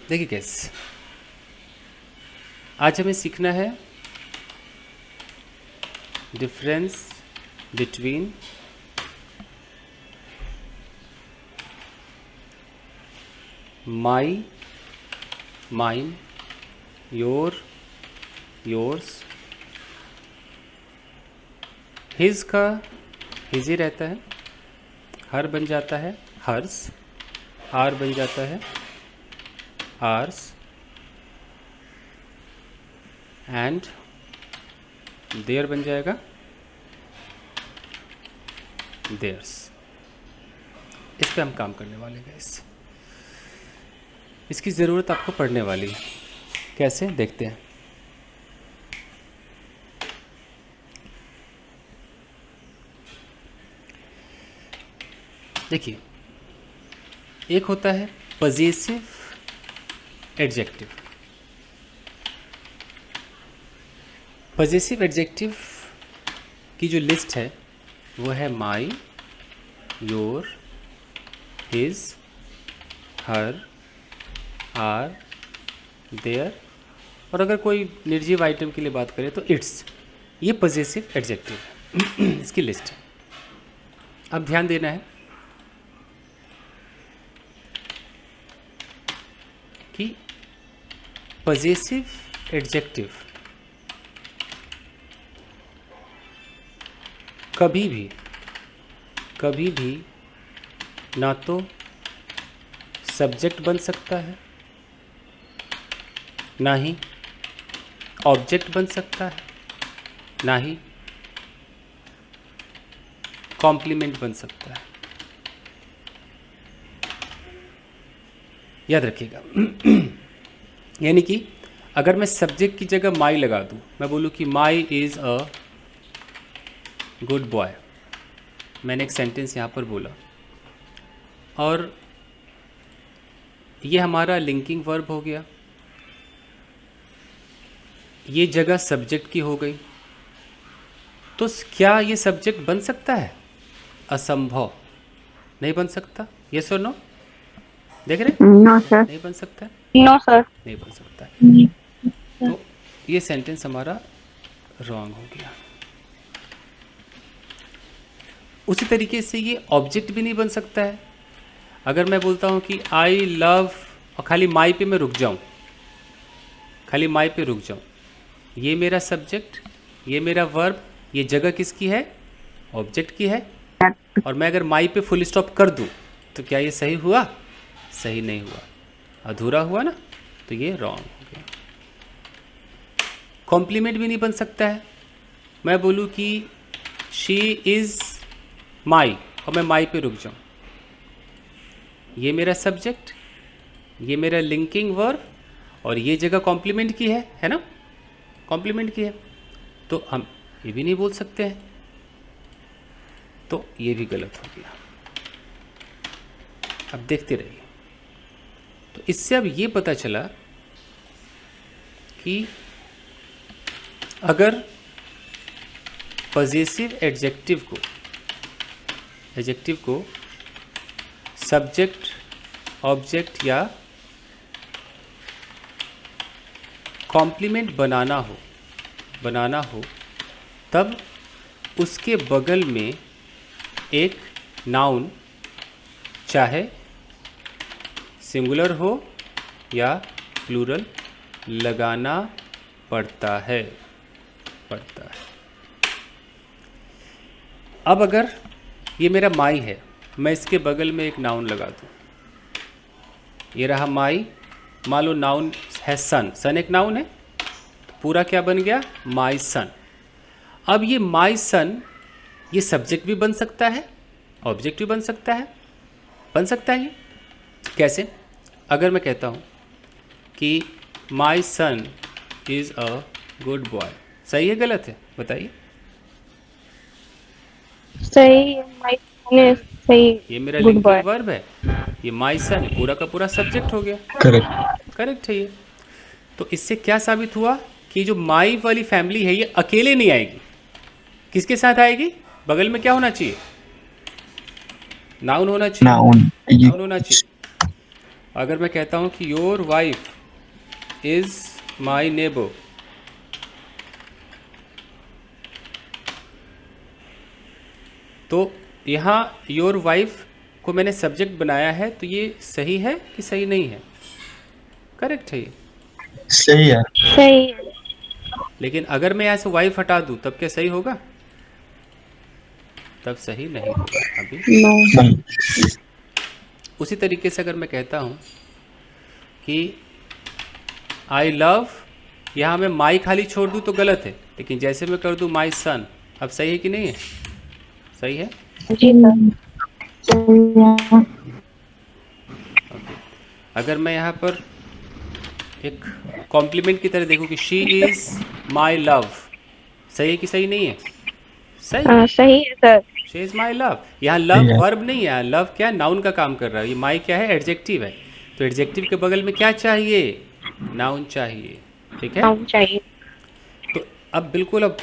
देखिए कैसे, आज हमें सीखना है difference between my, mine, your, yours. His का हिज ही रहता है, हर बन जाता है हर्स, आर बन जाता है आर्स, एंड देयर बन जाएगा देयर्स। इस पे हम काम करने वाले हैं गाइस। इसकी ज़रूरत आपको पड़ने वाली है। कैसे देखते हैं। देखिए, एक होता है पजेसिव एडजेक्टिव। पजेसिव एडजेक्टिव की जो लिस्ट है वो है my, your, his, her, our, their, और अगर कोई निर्जीव आइटम के लिए बात करें तो इट्स। ये पजेसिव एडजेक्टिव है। इसकी लिस्ट है। अब ध्यान देना है कि पजेसिव एडजेक्टिव कभी भी ना तो सब्जेक्ट बन सकता है, ना ही ऑब्जेक्ट बन सकता है, ना ही कॉम्प्लीमेंट बन सकता है। याद रखिएगा। यानी कि अगर मैं सब्जेक्ट की जगह माई लगा दूं, मैं बोलूं कि माई इज़ अ गुड बॉय, मैंने एक सेंटेंस यहाँ पर बोला, और ये हमारा लिंकिंग वर्ब हो गया, ये जगह सब्जेक्ट की हो गई, तो क्या ये सब्जेक्ट बन सकता है? असंभव, नहीं बन सकता। यस और नो? देख रहे? No sir. नहीं बन सकता है, नो सर। नहीं बन सकता है। तो ये सेंटेंस हमारा रॉन्ग हो गया। उसी तरीके से ये ऑब्जेक्ट भी नहीं बन सकता है। अगर मैं बोलता हूँ कि आई लव, और खाली माई पे मैं रुक जाऊँ, खाली माई पे रुक जाऊँ, ये मेरा सब्जेक्ट, ये मेरा वर्ब, ये जगह किसकी है? ऑब्जेक्ट की है। और मैं अगर माई पे फुल स्टॉप कर दूँ तो क्या ये सही हुआ? सही नहीं हुआ, अधूरा हुआ ना, तो ये रॉन्ग हो गया। कॉम्प्लीमेंट भी नहीं बन सकता है। मैं बोलूँ कि शी इज़ माई, और मैं माई पे रुक जाऊँ, ये मेरा सब्जेक्ट, ये मेरा लिंकिंग वर्ब, और ये जगह कॉम्प्लीमेंट की है ना, कॉम्प्लीमेंट की है, तो हम ये भी नहीं बोल सकते हैं, तो ये भी गलत हो गया। अब देखते रहिए। तो इससे अब ये पता चला कि अगर पजेसिव एडजेक्टिव को सब्जेक्ट, ऑब्जेक्ट या कॉम्प्लीमेंट बनाना हो तब उसके बगल में एक नाउन, चाहे सिंगुलर हो या प्लूरल, लगाना पड़ता है। अब अगर ये मेरा माई है, मैं इसके बगल में एक नाउन लगा दूँ, ये रहा माई, मान लो नाउन है सन, सन एक नाउन है, तो पूरा क्या बन गया? माई सन। अब ये माई सन, ये सब्जेक्ट भी बन सकता है, ऑब्जेक्ट भी बन सकता है, ये कैसे? अगर मैं कहता हूँ कि माई सन इज़ अ गुड बॉय, सही है गलत है? बताइए। सही है, माई ने सही। ये मेरा गुड लिंकिंग बॉय। वर्ब है, ये माई सन पूरा का पूरा सब्जेक्ट हो गया। करेक्ट। करेक्ट है ये। तो इससे क्या साबित हुआ कि जो माई वाली फैमिली है ये अकेले नहीं आएगी, किसके साथ आएगी? बगल में क्या होना चाहिए? नाउन होना चाहिए, नाउन ये नाउन होना चाहिए। अगर मैं कहता हूँ कि your wife is my neighbour, तो यहाँ योर वाइफ को मैंने सब्जेक्ट बनाया है, तो ये सही है कि सही नहीं है? करेक्ट है ये। सही है। सही है। लेकिन अगर मैं यहाँ से वाइफ हटा दूँ तब क्या सही होगा? तब सही नहीं होगा अभी। नो। नहीं। उसी तरीके से अगर मैं कहता हूँ कि आई लव, यहाँ मैं माई खाली छोड़ दूँ तो गलत है, लेकिन जैसे मैं कर दूँ माई सन, अब सही है कि नहीं है? सही है। जी सर। ओके। अगर मैं यहाँ पर एक कॉम्प्लीमेंट की तरह देखूँ कि शी इज़ माई लव, सही है कि सही नहीं है? सही। सही है sir. She is my love. यहाँ सही लव है। वर्ब नहीं है, लव क्या है, नाउन का काम कर रहा है। ये माई क्या है, एडजेक्टिव है। तो एडजेक्टिव के बगल में क्या चाहिए? नाउन चाहिए। ठीक है। नाउन चाहिए। तो अब बिल्कुल, अब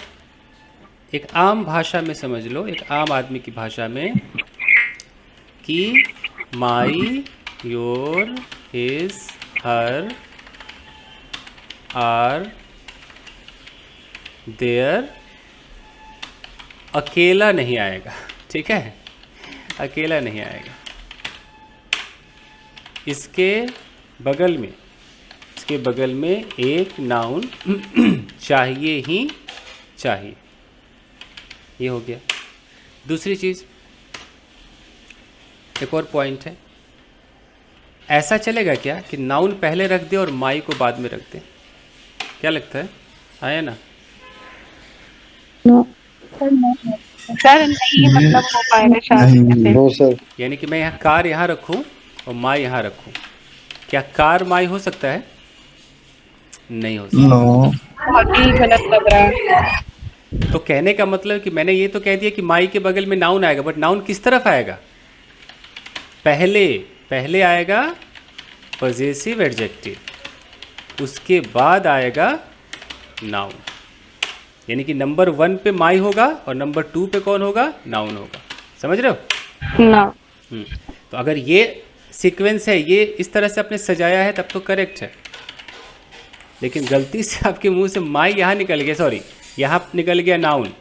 एक आम भाषा में समझ लो, एक आम आदमी की भाषा में, कि my, your, his, her, our, their, अकेला नहीं आएगा। ठीक है, अकेला नहीं आएगा। इसके बगल में, इसके बगल में एक नाउन चाहिए ही चाहिए। ये हो गया। दूसरी चीज़, एक और पॉइंट है, ऐसा चलेगा क्या कि नाउन पहले रख दे और माई को बाद में रख दे? क्या लगता है, आया ना? सर नहीं मतलब हो पाएगा शायद नहीं। ऐसे। No sir. यानी कि मैं यहाँ कार यहाँ रखूँ और माई यहाँ रखूँ, क्या कार माई हो सकता है? नहीं हो सकता। नो। बहुत ही गलत लग रहा है। तो कहने का मतलब कि मैंने ये तो कह दिया कि माई के बगल में नाउन आएगा, बट नाउन किस तरफ आएगा? पहले पहले आएगा पॉजेसिव एडजेक्टिव, उसके बाद आएगा नाउन। यानी कि नंबर 1 पे माई होगा और नंबर 2 पे कौन होगा? नाउन होगा। समझ रहे हो? ना। तो अगर ये सीक्वेंस है, ये इस तरह से आपने सजाया है, तब तो करेक्ट है। लेकिन गलती से आपके मुंह से माई यहाँ निकल गया, सॉरी यहाँ निकल गया नाउन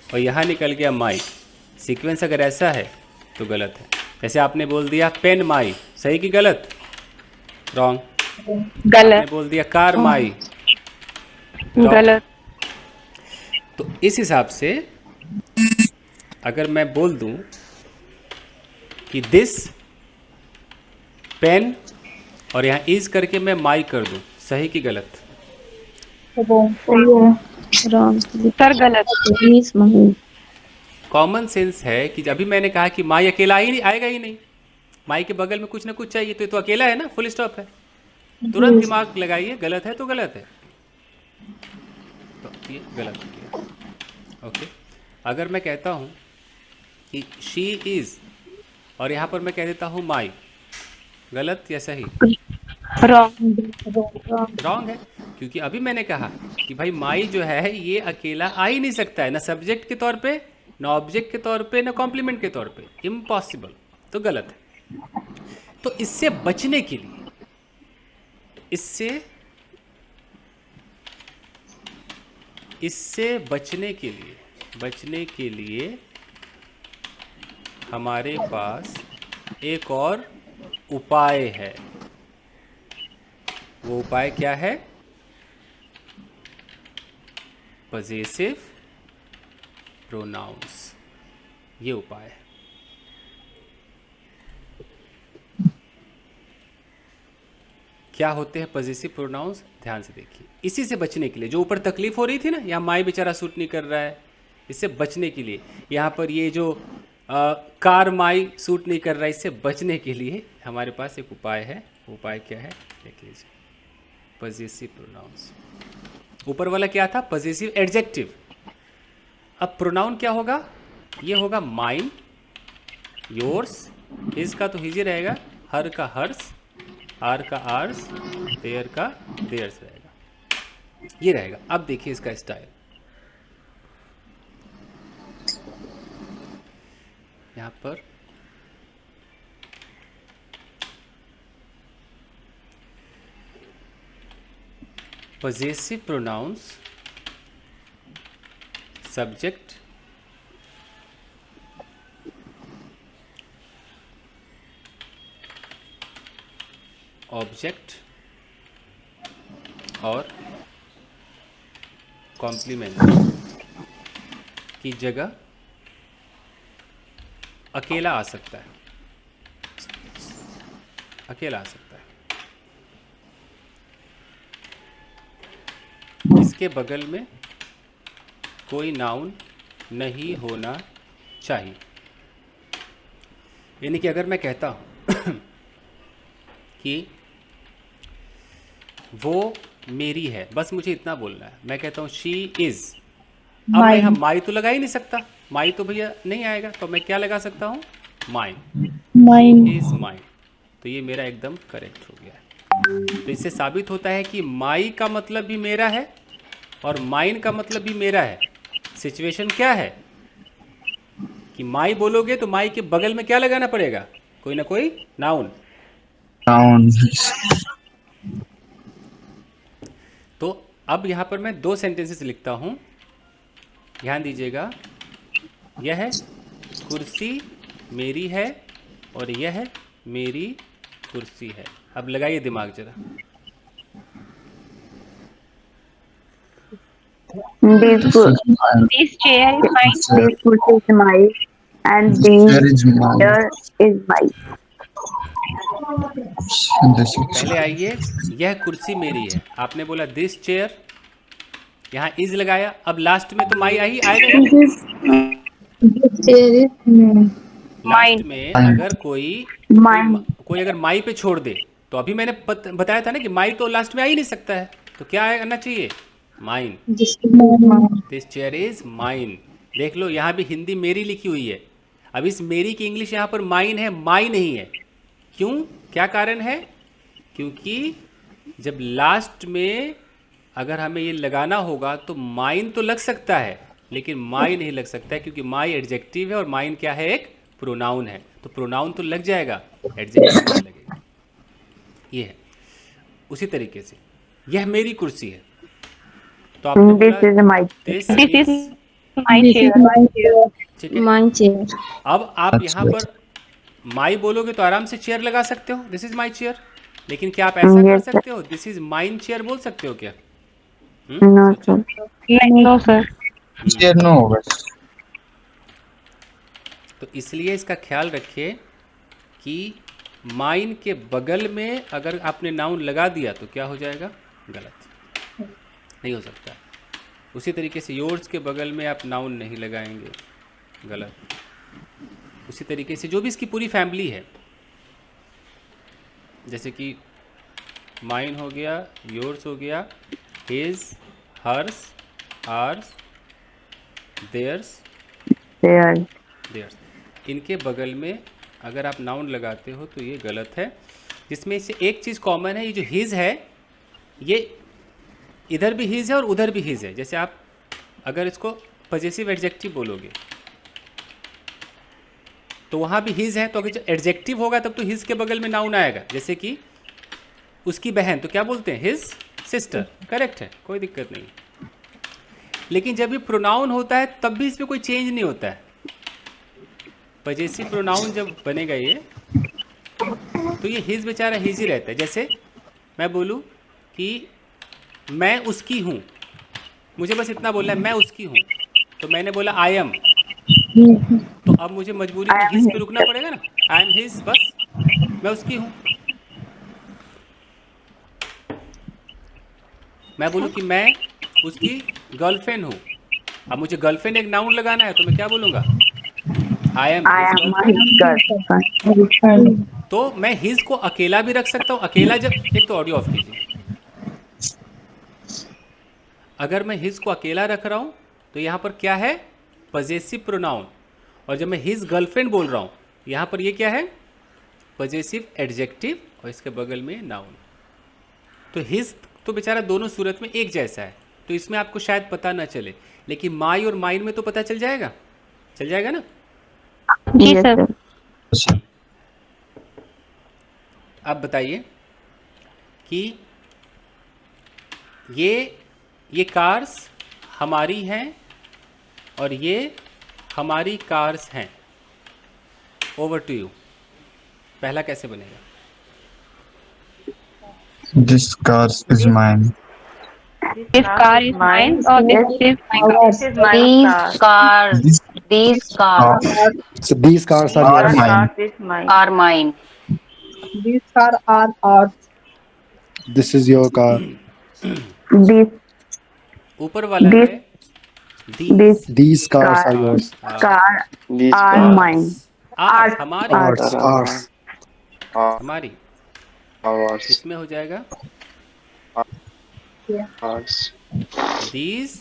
और यहाँ निकल गया माई। सीक्वेंस अगर ऐसा है तो गलत है। जैसे आपने बोल दिया पेन माई, सही कि गलत? रॉन्ग। आपने गलत। बोल दिया कार माई, wrong। गलत। तो इस हिसाब से अगर मैं बोल दूं कि दिस पेन और यहाँ इज करके मैं माई कर दूं, सही कि गलत? सर गलत। कॉमन सेंस है कि अभी मैंने कहा कि माई अकेला ही नहीं आएगा, ही नहीं, माई के बगल में कुछ ना कुछ चाहिए, तो ये तो अकेला है ना, फुल स्टॉप है। तुरंत दिमाग लगाइए, गलत है तो गलत है, तो ये गलत हो गया। ओके। अगर मैं कहता हूँ कि शी इज़ और यहाँ पर मैं कह देता हूँ माई, गलत या सही? रॉन्ग। रॉन्ग है, क्योंकि अभी मैंने कहा कि भाई माई जो है ये अकेला आ ही नहीं सकता है, ना सब्जेक्ट के तौर पे, ना ऑब्जेक्ट के तौर पे, ना कॉम्प्लीमेंट के तौर पे, इम्पॉसिबल, तो गलत है। तो इससे बचने के लिए, इससे बचने के लिए हमारे पास एक और उपाय है। वो उपाय क्या है? पॉजेसिव प्रोनाउंस, ये उपाय है। क्या होते हैं पॉजेसिव प्रोनाउंस? ध्यान से देखिए। इसी से बचने के लिए, जो ऊपर तकलीफ हो रही थी ना, यहाँ माई बेचारा सूट नहीं कर रहा है, इससे बचने के लिए, यहाँ पर ये जो कार माई सूट नहीं कर रहा है, इससे बचने के लिए हमारे पास एक उपाय है। उपाय क्या है देख लीजिए। पॉजेसिव प्रोनाउंस, ऊपर वाला क्या था? Possessive adjective. अब प्रोनाउन क्या होगा? ये होगा माइन, योर्स, हिज का तो हिज ही रहेगा, हर का हर्स, आर का आर्स, देयर का देयर्स रहेगा, ये रहेगा। अब देखिए इसका स्टाइल, यहाँ पर possessive pronouns subject ऑब्जेक्ट और कॉम्प्लीमेंट की जगह अकेला आ सकता है, अकेला आ सकता है। इसके बगल में कोई नाउन नहीं होना चाहिए। यानी कि अगर मैं कहता हूँ कि वो मेरी है, बस मुझे इतना बोलना है। मैं कहता हूँ शी इज़, अब मैं यहाँ Mine. माई तो लगा ही नहीं सकता, माई तो भैया नहीं आएगा, तो मैं क्या लगा सकता हूँ? Mine. Mine. She is mine. तो ये मेरा एकदम करेक्ट हो गया है। तो इससे साबित होता है कि माई का मतलब भी मेरा है और माइन का मतलब भी मेरा है। सिचुएशन क्या है कि माई बोलोगे तो माई के बगल में क्या लगाना पड़ेगा? कोई ना कोई नाउन। Noun. तो अब यहाँ पर मैं 2 सेंटेंसेस लिखता हूँ, ध्यान दीजिएगा। यह कुर्सी मेरी है और यह मेरी कुर्सी है। अब लगाइए दिमाग जरा। This This good. is mine. This chair is mine. Chair. This food is mine. And This this chair is mine. chair is mine. This is पहले आइए, यह कुर्सी मेरी है, आपने बोला दिस चेयर, यहाँ इज लगाया। अब लास्ट में तो माई आई आएगा या नहीं? This chair is mine. Last Mine. में Mine. अगर Mine. कोई अगर माई पे छोड़ दे, तो अभी मैंने बताया था ना कि माई तो लास्ट में आ ही नहीं सकता है, तो क्या आना चाहिए? Mine. This is mine. This chair is mine. देख लो, यहाँ भी हिंदी मेरी लिखी हुई है। अब इस मेरी की इंग्लिश यहाँ पर माइन है, माई नहीं है। क्यों? क्या कारण है? क्योंकि जब लास्ट में अगर हमें ये लगाना होगा तो माइन तो लग सकता है, लेकिन माई नहीं लग सकता है, क्योंकि माई एडजेक्टिव है और माइन क्या है? एक प्रोनाउन है। तो प्रोनाउन तो लग जाएगा, एडजेक्टिव नहीं लगेगा। ये है। उसी तरीके से यह मेरी कुर्सी है, तो आपने This बोला is my. This This is is, my chair. ठीक है। My chair. अब आप अच्छा, यहाँ पर माई बोलोगे तो आराम से चेयर लगा सकते हो, दिस इज माई चेयर। लेकिन क्या आप ऐसा कर Yes, sir. सकते हो? दिस इज माइन चेयर बोल सकते हो क्या? No, सोचो। sir. No, sir. chair no होगा। तो इसलिए इसका ख्याल रखिए कि माइन के बगल में अगर आपने नाउन लगा दिया तो क्या हो जाएगा? गलत, नहीं हो सकता। उसी तरीके से योर्स के बगल में आप नाउन नहीं लगाएंगे, गलत। उसी तरीके से जो भी इसकी पूरी फैमिली है, जैसे कि माइन हो गया, योर्स हो गया, his, hers, ours, theirs, There. Theirs, इनके बगल में अगर आप नाउन लगाते हो तो ये गलत है। जिसमें से एक चीज़ कॉमन है, ये जो हिज है, ये इधर भी हिज है और उधर भी हिज है। जैसे आप अगर इसको पॉजेसिव एडजेक्टिव बोलोगे तो वहाँ भी हिज है, तो अगर जो एडजेक्टिव होगा तब तो हिज के बगल में नाउन आएगा। जैसे कि उसकी बहन, तो क्या बोलते हैं? His sister. करेक्ट है, कोई दिक्कत नहीं। लेकिन जब भी प्रोनाउन होता है तब भी इसमें कोई चेंज नहीं होता है। पॉजेसिव प्रोनाउन जब बनेगा ये, तो ये हिज बेचारा हिज ही रहता है। जैसे मैं बोलूँ कि मैं उसकी हूँ, मुझे बस इतना बोलना है मैं उसकी हूँ, तो मैंने बोला आई एम, तो अब मुझे मजबूरी में I am his pay his. रुकना पड़ेगा ना। आई एम हिज, बस मैं उसकी हूँ। मैं बोलूँ कि मैं उसकी गर्लफ्रेंड हूँ, अब मुझे गर्लफ्रेंड एक नाउन लगाना है, तो मैं क्या बोलूँगा? I am I his am girlfriend. his girlfriend. तो मैं हिज को अकेला भी रख सकता हूँ। अकेला जब, एक तो ऑडियो ऑफ कीजिए। अगर मैं हिज को अकेला रख रहा हूँ तो यहाँ पर क्या है? Possessive pronoun. और जब मैं हिज गर्लफ्रेंड बोल रहा हूँ, यहाँ पर ये क्या है? पॉजेसिव एडजेक्टिव और इसके बगल में नाउन। तो हिज तो बेचारा दोनों सूरत में एक जैसा है, तो इसमें आपको शायद पता ना चले, लेकिन माई और माइन में तो पता चल जाएगा, चल जाएगा ना। जी सर। अब बताइए कि ये कार्स हमारी हैं और ये हमारी कार्स हैं। Over to you. पहला कैसे बनेगा? This car is mine. This car is mine or this is my car? This is my car. This These car cars So these cars are are yours. mine. are mine. These cars are ours. This is your car. This ऊपर वाला है this These cars are yours. car are mine. Ours हमारी Ours. हमारी इसमें हो जाएगा these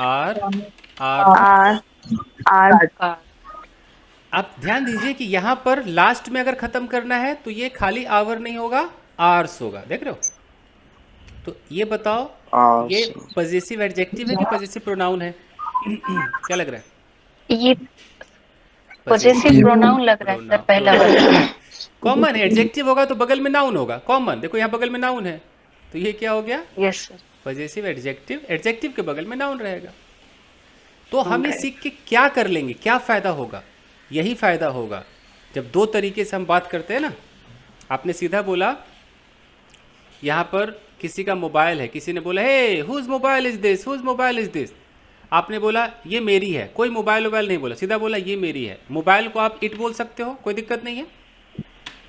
are are. Are आप ध्यान दीजिए कि यहाँ पर लास्ट में अगर खत्म करना है तो ये खाली आवर नहीं होगा, आर्स होगा। देख रहे हो? तो ये बताओ ये पजेसिव एडजेक्टिव है कि पजेसिव प्रोनाउन है? क्या लग रहा है? ये पॉजिटिव प्रोनाउन लग रहा है सर, पहला वाला। कॉमन है। एडजेक्टिव होगा तो बगल में नाउन होगा। कॉमन, देखो यहाँ बगल में नाउन है तो ये क्या हो गया? Yes sir. Possessive adjective, adjective के बगल में नाउन रहेगा। तो हम ये सीख के क्या कर लेंगे, क्या फ़ायदा होगा? यही फ़ायदा होगा जब दो तरीके से हम बात करते हैं ना। आपने सीधा बोला, यहाँ पर किसी का मोबाइल है, किसी ने बोला hey whose mobile is this, whose mobile is this. आपने बोला ये मेरी है, कोई मोबाइल वोबाइल नहीं बोला, सीधा बोला ये मेरी है। मोबाइल को आप इट बोल सकते हो, कोई दिक्कत नहीं है।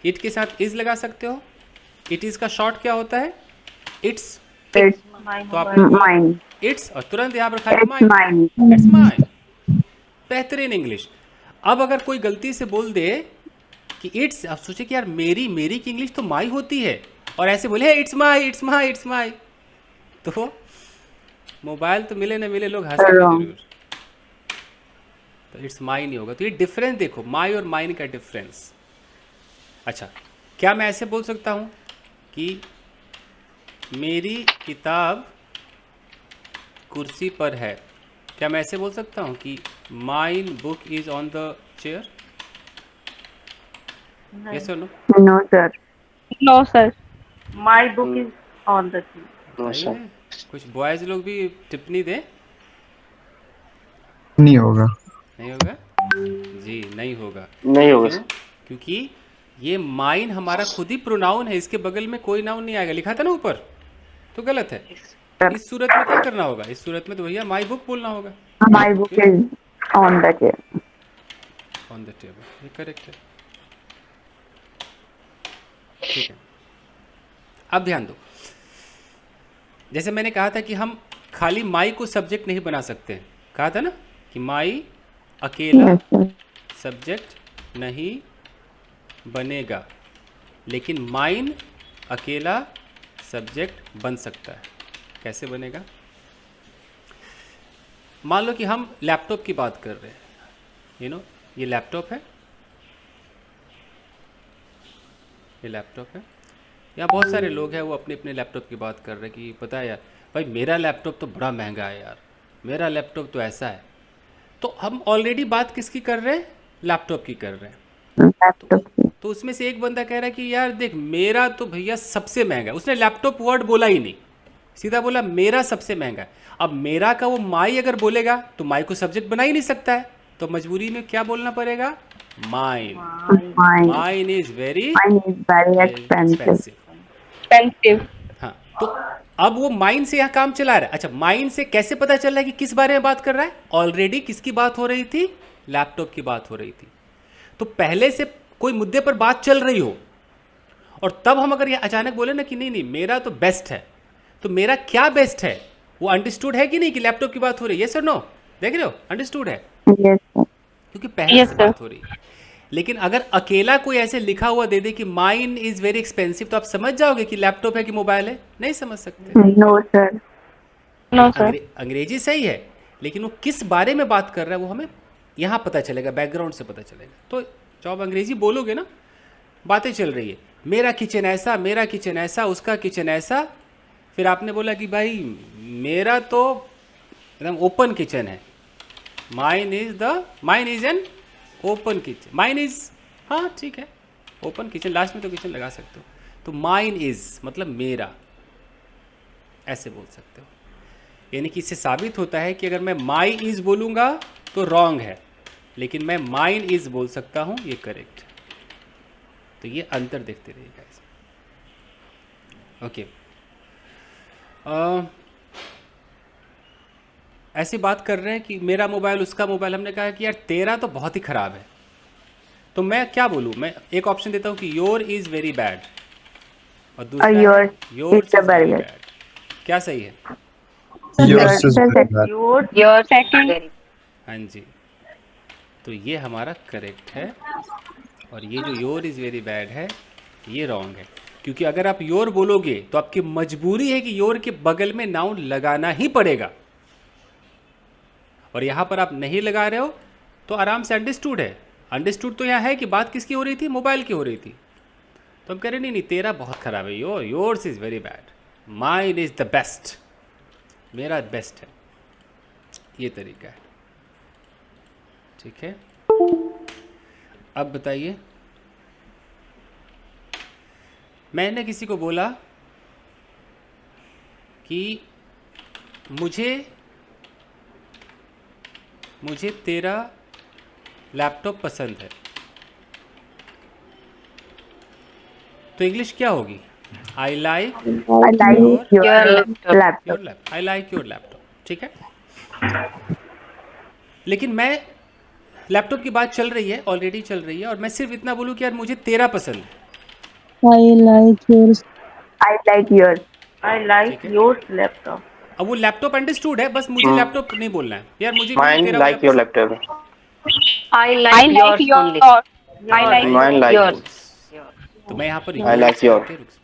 इट के साथ इज़ लगा सकते हो। इट इज़ का शॉर्ट क्या होता है? इट्स। तो आप mine. इट्स और तुरंत यहाँ पर खाली It's mine. It's mine. बेहतरीन इंग्लिश। अब अगर कोई गलती से बोल दे कि इट्स, आप सोचे कि यार मेरी मेरी की इंग्लिश तो माई होती है, और ऐसे बोले it's my it's my it's my, तो मोबाइल तो मिले ना मिले लोग हंसेंगे जरूर। तो इट्स माई नहीं होगा। तो ये डिफरेंस देखो, माई और माइन का डिफरेंस। अच्छा, क्या मैं ऐसे बोल सकता हूँ कि मेरी किताब कुर्सी पर है? क्या मैं ऐसे बोल सकता हूँ कि mine book is on the chair? Yes और no? No, sir. No sir. My book is on the अरे, कुछ बॉयज लोग भी टिप्पणी दें। नहीं होगा। नहीं होगा जी, नहीं होगा। क्यों? क्योंकि ये माइन हमारा खुद ही प्रोनाउन है, इसके बगल में कोई नाउन नहीं आएगा। लिखा था ना ऊपर, तो गलत है। इस सूरत में क्या करना होगा? इस सूरत में तो भैया माई बुक बोलना होगा। My book is on the chair. On the table, ये करेक्ट है। ठीक है, अब ध्यान दो। जैसे मैंने कहा था कि हम खाली माई को सब्जेक्ट नहीं बना सकते। कहा था ना कि माई अकेला Yes, sir. सब्जेक्ट नहीं बनेगा, लेकिन माइन अकेला सब्जेक्ट बन सकता है। कैसे बनेगा? मान लो कि हम लैपटॉप की बात कर रहे हैं। ये लैपटॉप है, ये लैपटॉप है। यहाँ बहुत सारे लोग हैं वो अपने अपने लैपटॉप की बात कर रहे हैं कि पता है यार भाई मेरा लैपटॉप तो बड़ा महंगा है यार, मेरा लैपटॉप तो ऐसा है। तो हम ऑलरेडी बात किसकी कर रहे हैं? लैपटॉप की कर रहे हैं। Laptop. तो उसमें से एक बंदा कह रहा है कि यार देख मेरा तो भैया सबसे महंगा है। उसने लैपटॉप वर्ड बोला ही नहीं, सीधा बोला मेरा सबसे महंगा है। अब मेरा का वो माई अगर बोलेगा तो माई को सब्जेक्ट बना ही नहीं सकता है, तो मजबूरी में क्या बोलना पड़ेगा? Mine. Mine. Mine is very Mine is very expensive. Expensive. हाँ, तो अब वो माइन से यहाँ काम चला रहा है। अच्छा, माइन से कैसे पता चल रहा है कि किस बारे में बात कर रहा है? ऑलरेडी किसकी बात हो रही थी? लैपटॉप की बात हो रही थी। तो पहले से कोई मुद्दे पर बात चल रही हो और तब हम अगर ये अचानक बोले ना कि नहीं नहीं मेरा तो बेस्ट है, तो मेरा क्या बेस्ट है वो अंडरस्टूड है कि नहीं कि लैपटॉप की बात हो रही है? यस और नो? देख रहे हो, अंडरस्टूड है Yes, sir. क्योंकि पहले Yes, से sir. बात हो रही है। लेकिन अगर अकेला कोई ऐसे लिखा हुआ दे दे कि माइन इज वेरी एक्सपेंसिव, तो आप समझ जाओगे कि लैपटॉप है कि मोबाइल है? नहीं समझ सकते। No, sir. No sir. अंग्रेजी सही है, लेकिन वो किस बारे में बात कर रहा है वो हमें यहाँ पता चलेगा, बैकग्राउंड से पता चलेगा। तो जब आप अंग्रेजी बोलोगे ना, बातें चल रही है, मेरा किचन ऐसा, मेरा किचन ऐसा, उसका किचन ऐसा, फिर आपने बोला कि भाई मेरा तो एकदम ओपन किचन है। Mine is an open kitchen. Mine is, हाँ ठीक है, ओपन किचन, लास्ट में तो किचन लगा सकते हो। तो माइन इज मतलब मेरा। ऐसे बोल सकते हो। यानी कि इससे साबित होता है कि अगर मैं माई इज़ बोलूँगा तो रॉन्ग है, लेकिन मैं माइन इज़ बोल सकता हूँ, ये करेक्ट है। तो ये अंतर देखते रहिएगा इसमें। ओके, ऐसी बात कर रहे हैं कि मेरा मोबाइल उसका मोबाइल, हमने कहा कि यार तेरा तो बहुत ही ख़राब है, तो मैं क्या बोलूँ? मैं एक ऑप्शन देता हूँ कि योर इज़ वेरी बैड, और दूसरा Yours yours is the is very very bad. क्या सही है? Yours is the very bad. Yours. Your second. Very. हाँ जी, तो ये हमारा करेक्ट है, और ये जो योर इज़ वेरी बैड है ये रॉन्ग है, क्योंकि अगर आप योर बोलोगे तो आपकी मजबूरी है कि योर के बगल में नाउन लगाना ही पड़ेगा, और यहाँ पर आप नहीं लगा रहे हो तो आराम से अंडरस्टूड है। अंडरस्टूड तो यहाँ है कि बात किसकी हो रही थी? मोबाइल की हो रही थी। तो हम कह रहे नहीं नहीं तेरा बहुत ख़राब है, yours is very bad, mine is the best, मेरा बेस्ट है। ये तरीका है, ठीक है। अब बताइए, मैंने किसी को बोला कि मुझे तेरा लैपटॉप पसंद है, तो इंग्लिश क्या होगी? I like I like your laptop. Your laptop, I like your laptop, ठीक है। लेकिन मैं लैपटॉप की बात चल रही है, ऑलरेडी चल रही है, और मैं सिर्फ इतना बोलूँ कि यार मुझे तेरा पसंद है, I like yours. I like yours. I like ठीक है। yours laptop. अब वो लैपटॉप अंडरस्टूड है, बस मुझे लैपटॉप नहीं बोलना है यार, मुझे Mine तेरा like your laptop. I I like like yours your. only. I like Mine like yours. तो मैं यहाँ पर I like yours your. करके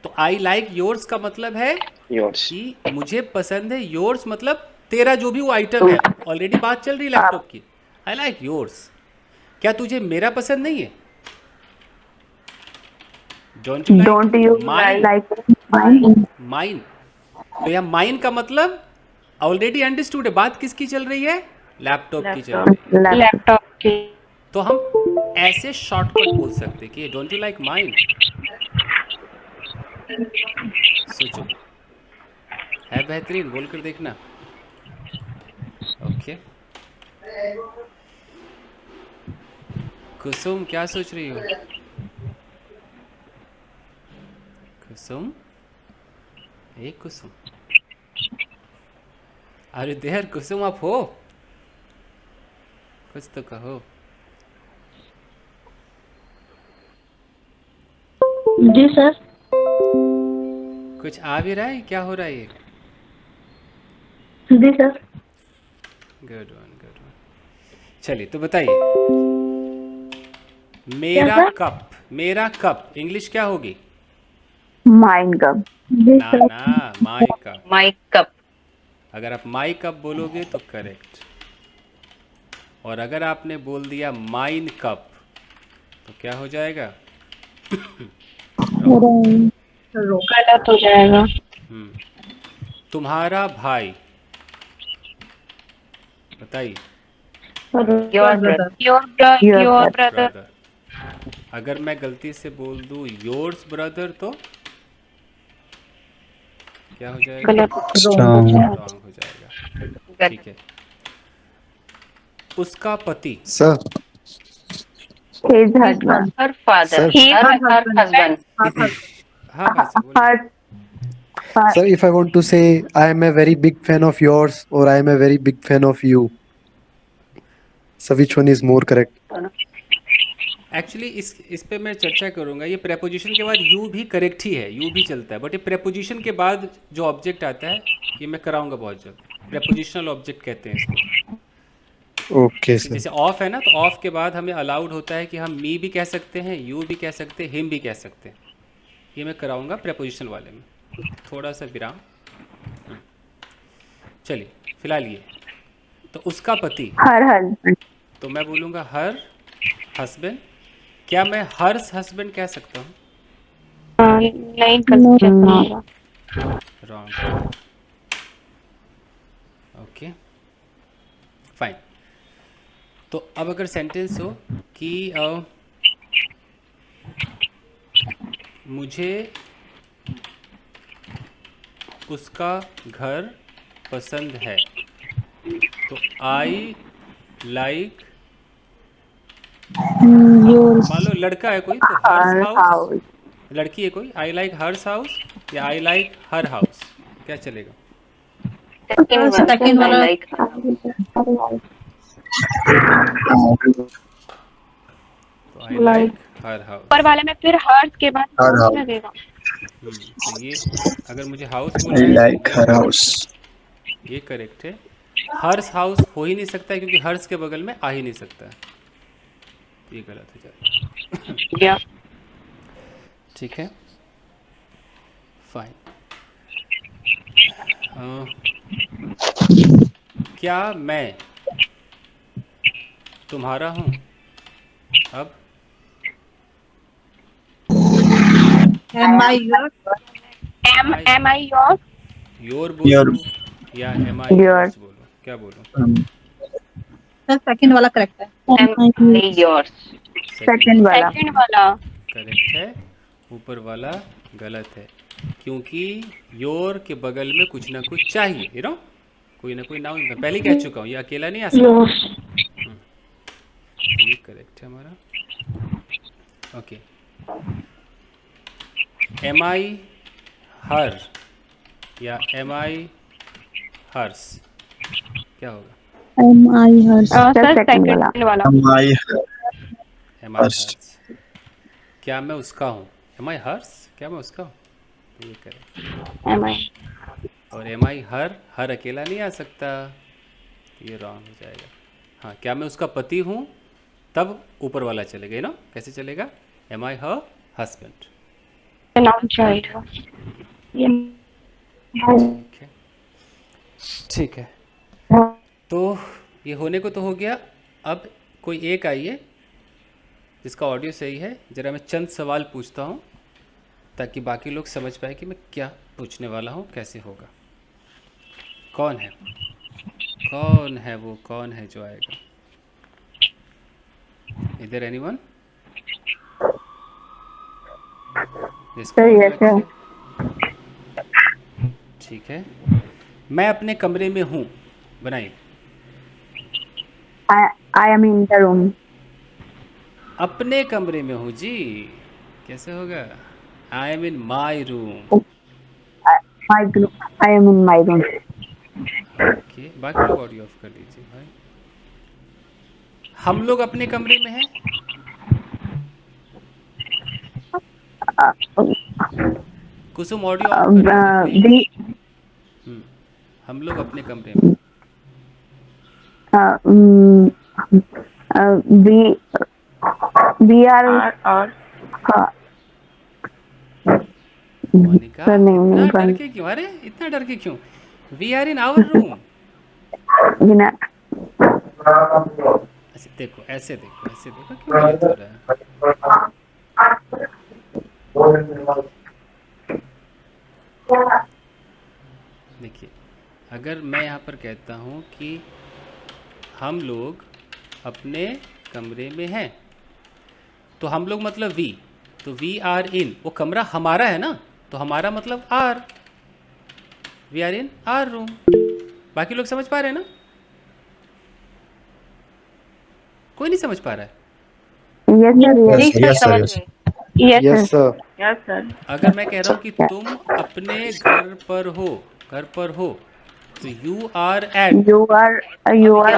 तो आई लाइक योर्स का मतलब है yours. कि मुझे पसंद है, योर्स मतलब तेरा जो भी वो आइटम है। ऑलरेडी बात चल रही लैपटॉप की। आई लाइक योर्स, क्या तुझे मेरा पसंद नहीं है? Don't you Don't you mine? like mine? Mine, तो यहाँ माइन का मतलब ऑलरेडी अंडरस्टूड है, बात किसकी चल रही है? लैपटॉप की चल रही है। Laptop. laptop के. तो हम ऐसे शॉर्टकट बोल सकते हैं कि डोंट यू लाइक माइन। सोचो, है बेहतरीन, बोल कर देखना। ओके, कुसुम क्या सोच रही हो? कुसुम, ए कुसुम, अरे देर कुसुम, आप हो? कुछ तो कहो। जी सर. कुछ आ भी रहा है? क्या हो रहा है ये? जी sir. Good one, good one. चलिए तो बताइए, मेरा सर? कप, मेरा कप इंग्लिश क्या होगी? Mine cup. ना ना, माई कप। My cup. अगर आप माई कप बोलोगे तो करेक्ट, और अगर आपने बोल दिया माइन कप तो क्या हो जाएगा? गलत हो जाएगा. तुम्हारा भाई, बताइए। Your brother. Your brother. Your Your brother. Brother, अगर मैं गलती से बोल दूं योर्स ब्रदर तो क्या हो जाएगा? गलत. Strong. रॉन्ग हो जाएगा, ठीक है। उसका पति, Sir, His husband. Her father. Sir. Her husband. हाँ भाई साहब, बोलिए। sir, if I want to say I am a very big fan of yours or I am a very big fan of you, so which one is more correct? Actually इस पे मैं चर्चा करूंगा। ये प्रेपोजिशन के बाद you भी correct ही है, यू भी चलता है, बट ये प्रेपोजिशन के बाद जो ऑब्जेक्ट आता है ये मैं कराऊंगा बहुत जल्द। प्रेपोजिशनल ऑब्जेक्ट कहते हैं इसको। Okay, sir. जैसे ऑफ है ना, तो ऑफ के बाद हमें अलाउड होता है कि हम मी भी कह सकते हैं, यू भी कह सकते हैं, हिम भी कह सकते हैं। ये मैं कराऊंगा प्रेपोजिशन वाले में। थोड़ा सा विराम। चलिए फिलहाल ये, तो उसका पति, Her husband. तो मैं बोलूँगा हर हस्बैंड। क्या मैं हर्स हस्बैंड कह सकता हूँ? नहीं कर सकता. रॉन्ग। Okay fine. तो अब अगर सेंटेंस हो कि मुझे उसका घर पसंद है। तो आई लाइक, yours, मान लो लड़का है कोई तो हर्स Her हाउस, house. लड़की है कोई आई लाइक हर्स हाउस या आई लाइक हर हाउस, क्या चलेगा? Second one. I like her. तो आई लाइक हर हाउस। ऊपर वाले में फिर हर्ष के बाद Her house house. लगेगा। तो ये अगर मुझे हाउस I बोलना है like तो her house. ये करेक्ट है। हर्स हाउस हो ही नहीं सकता है क्योंकि हर्स के बगल में आ ही नहीं सकता है, ये गलत हो जाएगा। या ठीक है, फाइन। क्या मैं तुम्हारा हूँ? अब Am I yours? Am I your your Your बोलूँ या एम आई Yours. योर्स बोलूँ, क्या बोलूँ? Sir, second वाला correct है. Am I yours? Second वाला. सेकंड वाला करेक्ट है, ऊपर वाला गलत है क्योंकि योर के बगल में कुछ ना कुछ चाहिए, यू नो, कोई ना कोई नाउन। मैं पहले कह चुका हूँ, ये अकेला नहीं आ सकता। ये करेक्ट है हमारा। ओके, एम आई हर या एम आई हर्स, क्या होगा? am I hers? Sir second वाला am I am I hers. Hers, क्या मैं उसका हूँ? एम आई हर्स, क्या मैं उसका हूँ? ये करेक्ट। एम आई और एम आई हर अकेला नहीं आ सकता, ये रॉन्ग हो जाएगा। हाँ, क्या मैं उसका पति हूँ, तब ऊपर वाला चलेगा, ना कैसे चलेगा? एम आई हर हस्बैंड। नाउन चाहिए ये ठीक है, ठीक है, तो ये होने को तो हो गया। अब कोई एक आइए जिसका ऑडियो सही है, ज़रा मैं चंद सवाल पूछता हूँ ताकि बाकी लोग समझ पाए कि मैं क्या पूछने वाला हूँ, कैसे होगा। कौन है, कौन है वो, कौन है जो आएगा? इधर एनीवन? Sir, yes, sir. ठीक है, मैं अपने कमरे में हूँ, बनाइए। I am in the room. अपने कमरे में हूँ जी, कैसे होगा? I am in my room. My group. I am in my room. Okay, बाकी लोग ऑडियो ऑफ कर लीजिए भाई। हम लोग अपने कमरे में हैं, कुसुम ऑडियो ऑफ कर लीजिए प्लीज। हम लोग अपने कमरे में। We are मोनिका, सर, नहीं, इतना नहीं, डर के क्यों? अरे इतना डर के क्यों? We are in our room. बिना अच्छा देखो, ऐसे देखो, ऐसे देखो, क्यों गलत हो रहा है? देखिए, अगर मैं यहाँ पर कहता हूँ कि हम लोग अपने कमरे में हैं, तो हम लोग मतलब वी, तो वी आर इन, वो कमरा हमारा है ना, तो हमारा मतलब our, we are in our room. बाकी लोग समझ पा रहे हैं ना? कोई नहीं समझ पा रहा है? Yes, sir. Yes, sir. Yes. Yes, sir. Yes, sir. अगर मैं कह रहा हूँ कि तुम अपने घर पर हो, घर पर हो, तो you are at, You are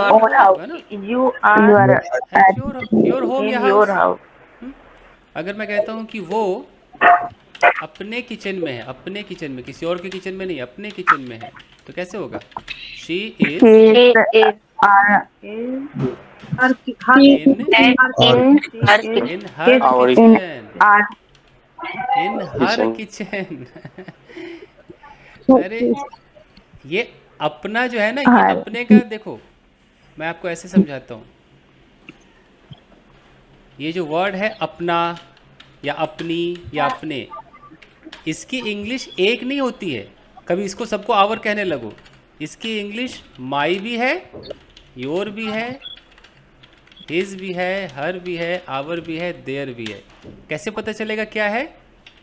own house. है ना, You are at your home या in your हाउस। house. अगर मैं कहता हूँ कि वो अपने किचन में है, अपने किचन में, किसी और के किचन में नहीं, अपने किचन में है, तो कैसे होगा? She is She is her in in her kitchen. In her Our kitchen, Our in her kitchen. अरे ये अपना जो है ना, ये हाँ। अपने का, देखो मैं आपको ऐसे समझाता हूँ। ये जो वर्ड है अपना या अपनी या अपने, इसकी इंग्लिश एक नहीं होती है। कभी इसको सबको आवर कहने लगो, इसकी इंग्लिश माई भी है, योर भी है, हिज भी है, हर भी है, आवर भी है, देयर भी है। कैसे पता चलेगा क्या है?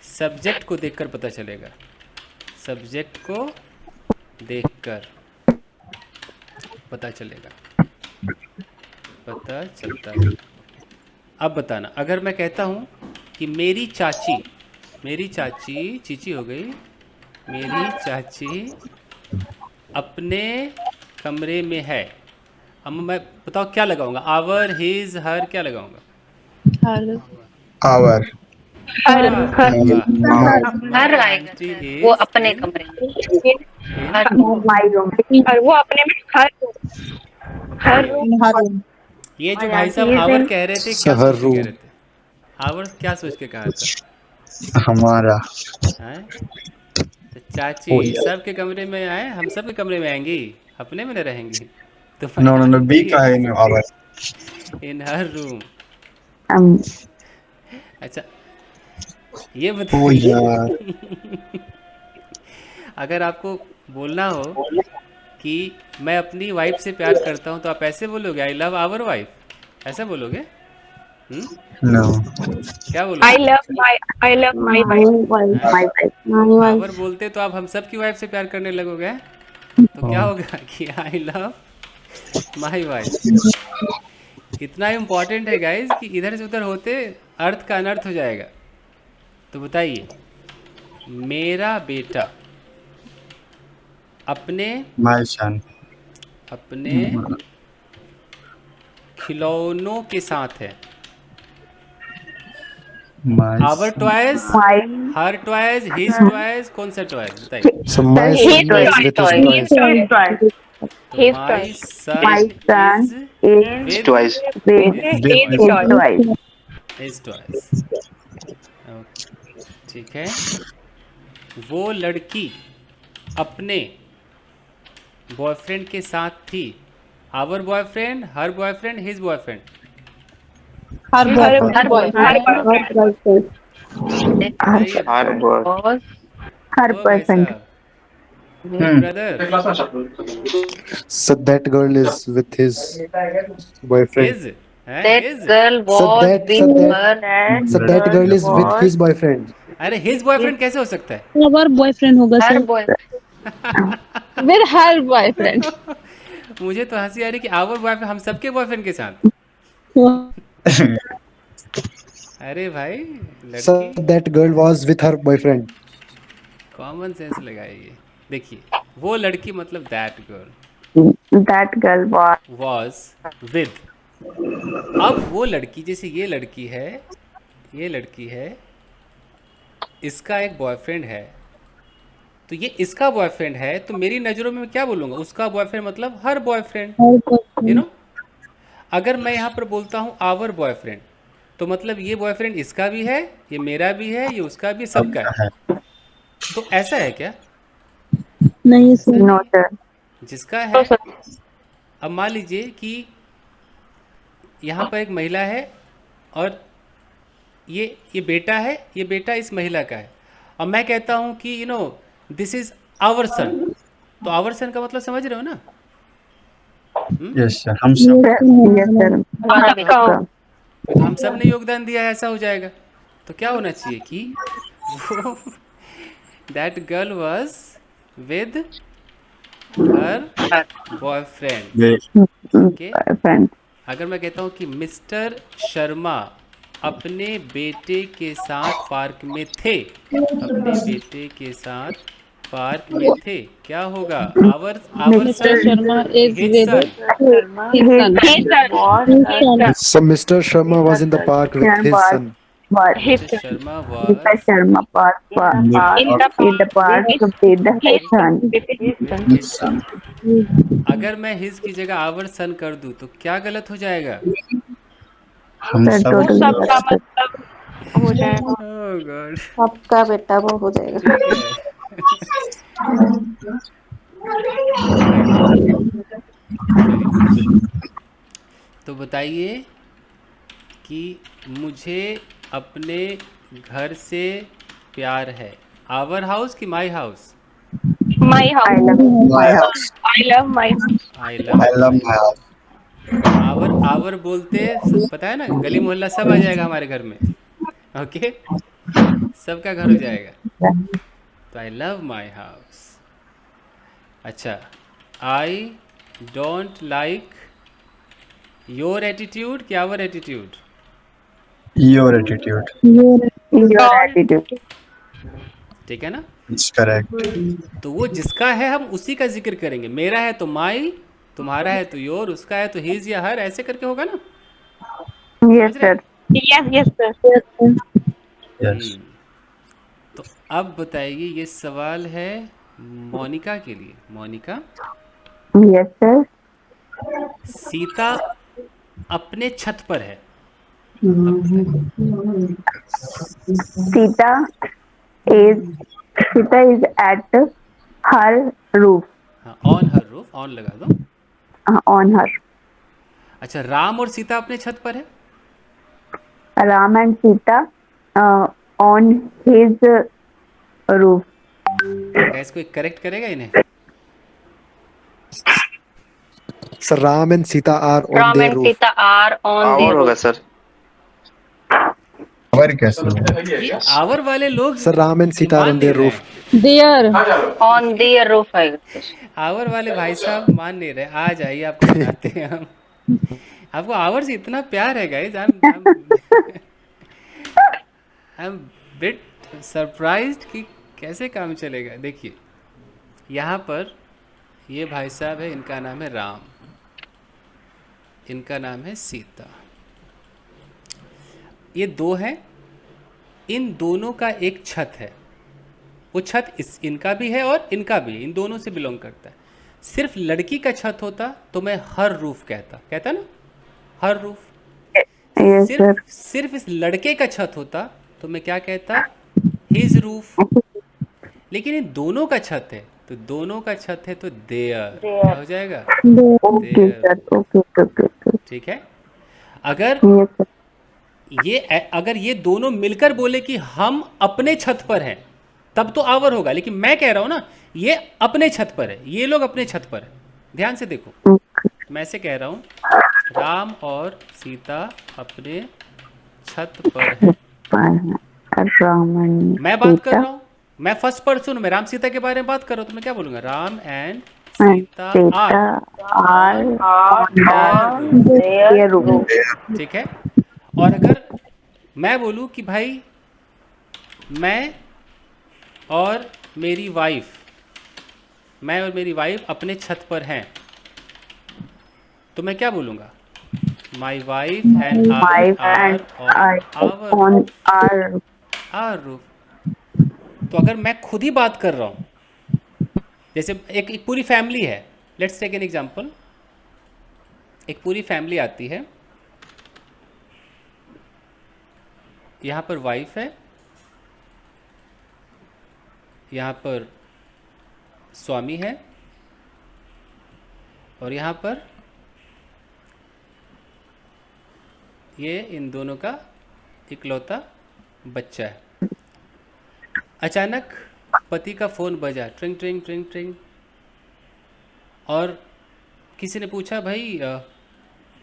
सब्जेक्ट को देखकर पता चलेगा। सब्जेक्ट को देखकर पता चलेगा, पता चलता है। अब बताना, अगर मैं कहता हूँ कि मेरी चाची चीची हो गई, मेरी चाची अपने कमरे में है। अब मैं बताओ क्या लगाऊंगा, आवर, हिज, हर, क्या लगाऊंगा? Our. हर हर आएगा सर, वो अपने कमरे में। हर My room. और वो अपने में हर हर In her room. ये जो भाई साहब आवर कह रहे थे, क्या शहर सोच के कह रूम। रहे थे? आवर क्या सोच के कहा था? हमारा. हैं? तो चाची सबके कमरे में आए, हम सबके कमरे में आएंगी, अपने में न रहेंगी? No. B का है no our. In her room. Um, अच्छा, ये ओ बताइए, यार. अगर आपको बोलना हो कि मैं अपनी वाइफ से प्यार करता हूँ, तो आप ऐसे बोलोगे, आई लव आवर वाइफ, ऐसा बोलोगे? No. क्या बोलोगे? I love my wife. Our बोलते तो आप हम सब की वाइफ से प्यार करने लगोगे, हैं? तो क्या होगा कि आई लव माई वाइफ। इतना इम्पोर्टेंट है गाइस कि इधर से उधर होते अर्थ का अनर्थ हो जाएगा। तो बताइए, मेरा बेटा अपने My son. खिलौनों के साथ है। My. Our toys, my her toys, his toys, कौन सा टॉयज बताइए? so my His son is with his toys. तो my My son son is is with Twice. with With his toys. His toys. ठीक है, वो लड़की अपने boyfriend के साथ थी। Our boyfriend, her boyfriend, his boyfriend? Her boyfriend. our boy. Her ओ भाई boyfriend. साहब, brother, So that girl is with his boyfriend. His है, That his. girl So was that with so her. that so that girl is with was his boyfriend. अरे his boyfriend कैसे हो सकता है? और बॉयफ्रेंड होगा her sir. boyfriend. With her boyfriend. मुझे तो हंसी आ रही कि आवर बॉयफ्रेंड हम सबके बॉयफ्रेंड के साथ। अरे भाई, So लड़की that girl was with her boyfriend. Common sense लगाइए। देखिए, वो लड़की मतलब that girl That girl was was with. अब वो लड़की, जैसे ये लड़की है, इसका एक बॉयफ्रेंड है, तो ये इसका बॉयफ्रेंड है, तो मेरी नज़रों में मैं क्या बोलूँगा? उसका बॉयफ्रेंड मतलब हर बॉयफ्रेंड, यू नो। अगर मैं यहाँ पर बोलता हूँ आवर बॉयफ्रेंड, तो मतलब ये बॉयफ्रेंड इसका भी है, ये मेरा भी है, ये उसका भी, सबका है। तो ऐसा है क्या? नहीं ऐसा सर। नहीं no है। sir. जिसका है, अब मान लीजिए कि यहाँ पर एक महिला है और ये बेटा है, ये बेटा इस महिला का है, और मैं कहता हूँ कि you know this is our son, तो आवर सन का मतलब समझ रहे हो ना? Yes sir. हम सब. Yes sir. हमारा बेटा. तो हम सब ने योगदान दिया है, ऐसा हो जाएगा। तो क्या होना चाहिए कि वो that girl was with her boyfriend. Okay, Boyfriend. अगर मैं कहता हूँ कि मिस्टर शर्मा अपने बेटे के साथ पार्क में थे, अपने बेटे के साथ पार्क में थे, क्या होगा? Our mister son, Sharma is his with son. His son was So Mr. Sharma was in the park with his son. Mister Sharma Mr. Was Sharma was In the in the park with his son. With his son. अगर मैं his की जगह our सन कर दूं तो क्या गलत हो जाएगा? हम Sir, सब. totally सबका right. मतलब हो जाएगा। ओह गॉड, सबका बेटा वो हो जाएगा। ठीक है। चलिए, तो बताइए कि मुझे अपने घर से प्यार है। आवर हाउस कि my house? My I house, love my house. I love my I I love love my house. Our बोलते पता है ना, गली मोहल्ला सब आ जाएगा हमारे घर में। ओके, सबका घर हो जाएगा। तो आई लव माई हाउस। अच्छा, I don't like your attitude कि our attitude? Your attitude. Your attitude. ठीक है ना? It's correct. तो वो जिसका है हम उसी का जिक्र करेंगे। मेरा है तो माई, तुम्हारा है तो योर, उसका है तो हिज या हर, ऐसे करके होगा ना? Yes, समझ रहे sir. हैं? Yes, yes, sir. Yes. तो अब बताइए, ये सवाल है मोनिका के लिए। Monika, Yes, sir. सीता अपने छत पर है, अब बताइए। Sita is Sita is at her roof. हाँ, ऑन हर रूफ, ऑन लगा दो। On her. अच्छा, राम और सीता अपने छत पर है। Ram and Sita on his roof. क्या इसको एक करेक्ट करेगा इन्हें? Sir, Ram and Sita are on Ram their and roof. Sita are on the होगा roof. सर। Our कैसे होगा? ये आवर वाले लोग Sir, Ram and Sita are मान on नहीं their रहे roof. हैं। There. On their roof आएगा। आवर वाले भाई साहब मान नहीं रहे। आ जाइए, आपको बताते हैं हम। आपको आवर से इतना प्यार है guys. I am bit surprised कि कैसे काम चलेगा। देखिए, यहाँ पर ये भाई साहब है, इनका नाम है राम, इनका नाम है सीता। ये दो हैं, इन दोनों का एक छत है। वो छत इनका भी है और इनका भी है, इन दोनों से बिलोंग करता है। सिर्फ लड़की का छत होता तो मैं हर रूफ कहता ना, हर रूफ। Yes, sir. सिर्फ इस लड़के का छत होता तो मैं क्या कहता? His roof. लेकिन इन दोनों का छत है, तो दोनों का छत है तो देयर। क्या हो जाएगा? Okay, sir. Okay. ठीक है। अगर Yes, sir. अगर ये दोनों मिलकर बोले कि हम अपने छत पर हैं, तब तो आवर होगा। लेकिन मैं कह रहा हूं ना, ये अपने छत पर है, ये लोग अपने छत पर है। ध्यान से देखो, मैं से कह रहा हूं राम और सीता अपने छत पर हैं। Ram and मैं बात कर Sita रहा हूं, मैं फर्स्ट पर्सन, मैं राम सीता के बारे में बात कर रहा हूं, तो मैं क्या बोलूंगा? Ram and and Sita Sita are are on their roof. ठीक है। और अगर मैं बोलूं कि भाई मैं और मेरी वाइफ अपने छत पर हैं, तो मैं क्या बोलूंगा? My wife and Wife and I on our our roof. तो अगर मैं खुद ही बात कर रहा हूं, जैसे एक पूरी फैमिली है, लेट्स टेक एन एग्जांपल। एक पूरी फैमिली आती है, यहाँ पर वाइफ है, यहाँ पर स्वामी है, और यहाँ पर ये इन दोनों का इकलौता बच्चा है। अचानक पति का फ़ोन बजा, ट्रिंग ट्रिंग ट्रिंग ट्रिंग, और किसी ने पूछा भाई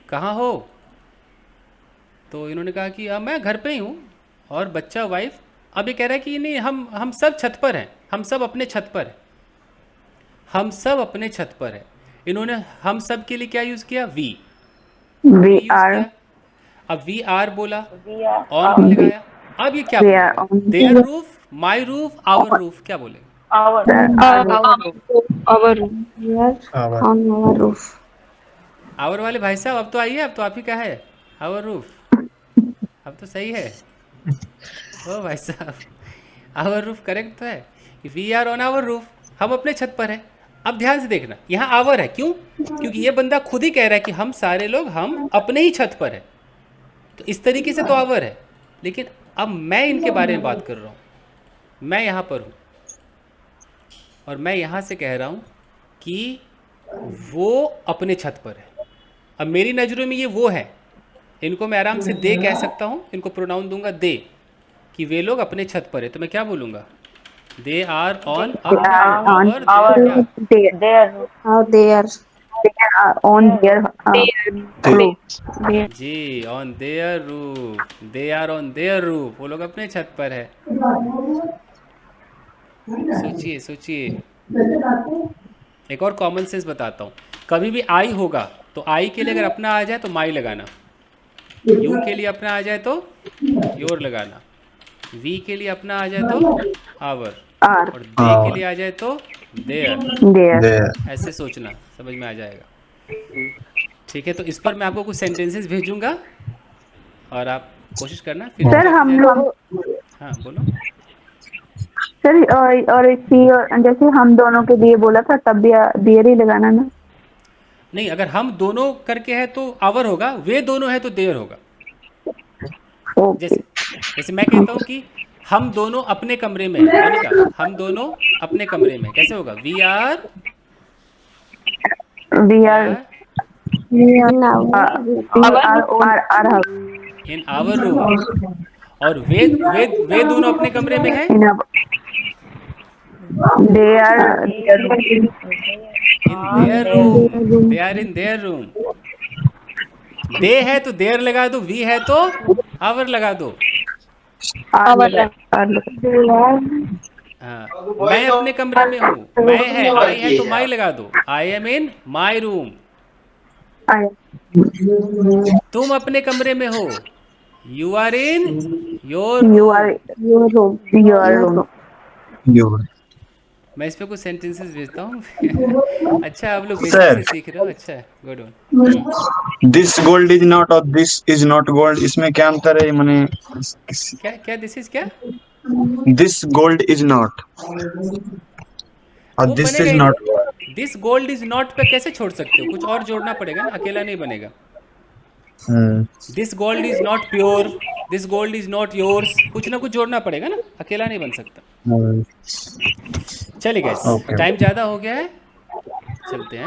कहाँ हो? तो इन्होंने कहा कि मैं घर पे ही हूँ, और बच्चा वाइफ। अब ये कह रहा है कि नहीं, हम सब छत पर हैं, हम सब अपने छत पर हैं, हम सब अपने छत पर हैं। इन्होंने हम सब के लिए क्या यूज़ किया? We are. अब वी आर बोला, ऑन भी लगाया। अब ये क्या बोलेगा? Their roof, my roof, our roof, क्या बोलेगा? Our on our roof. Our वाले भाई साहब अब तो आइए, अब तो आप ही का है आवर रूफ। अब तो सही है ओ भाई साहब, आवर रूफ करेक्ट तो है। We are on our roof, हम अपने छत पर हैं। अब ध्यान से देखना, यहाँ आवर है, क्यों? क्योंकि ये बंदा खुद ही कह रहा है कि हम सारे लोग हम अपने ही छत पर हैं, तो इस तरीके से तो आवर है। लेकिन अब मैं इनके बारे में बात कर रहा हूँ, मैं यहाँ पर हूँ, और मैं यहाँ से कह रहा हूँ कि वो अपने छत पर है। अब मेरी नज़रों में ये वो है, इनको मैं आराम से दे कह सकता हूँ, इनको प्रोनाउन दूंगा दे, कि वे लोग अपने छत पर है। तो मैं क्या बोलूँगा? They are on How they are on their roof. जी, on their roof, they are on their roof, वो लोग अपने छत पर है। सोचिए सोचिए। एक और कॉमन सेंस बताता हूँ। कभी भी आई होगा तो आई के लिए अगर अपना आ जाए तो माई लगाना, यू के लिए अपना आ जाए तो योर लगाना, वी के लिए अपना आ जाए तो आवर, are, और दे के लिए आ जाए तो देयर। there. There. ऐसे सोचना, समझ में आ जाएगा। ठीक है, तो इस पर मैं आपको कुछ सेंटेंसेस भेजूंगा और आप कोशिश करना फिर। सर हम लोग, हाँ बोलो। सर और सी, और जैसे हम दोनों के लिए बोला था तब भी देर ही लगाना ना। नहीं, अगर हम दोनों करके है तो आवर होगा, वे दोनों है तो देयर होगा। ओके, जैसे जैसे मैं कहता हूँ कि हम दोनों अपने कमरे में हैं, मैंने कहा हम दोनों अपने कमरे में, कैसे होगा? We are we are in our room, और वे दोनों अपने कमरे में हैं in they are in their room, they are in their room. They है तो देयर लगा दो, वी है तो आवर लगा दो। हाँ, मैं अपने कमरे में हूँ, मैं है, आई है तो माई लगा दो, I am in my room. तुम अपने कमरे में हो, you are in your you room. Are room. You. मैं इस पे कुछ सेंटेंसेस भेजता हूँ। अच्छा, आप लोग बेसिक Sir. से सीख रहे हो, अच्छा है, good on. This gold is not or this is not gold. इसमें क्या अंतर है? माने क्या क्या दिस इज क्या? this gold is not और वो this बनेगा is ही not. नहीं। दिस गोल्ड इज नॉट पे कैसे छोड़ सकते हो? कुछ और जोड़ना पड़ेगा ना, अकेला नहीं बनेगा। This gold is not pure, this gold is not yours, कुछ ना कुछ जोड़ना पड़ेगा ना, अकेला नहीं बन सकता। चलिए गाइस, Okay. टाइम ज़्यादा हो गया है, चलते हैं।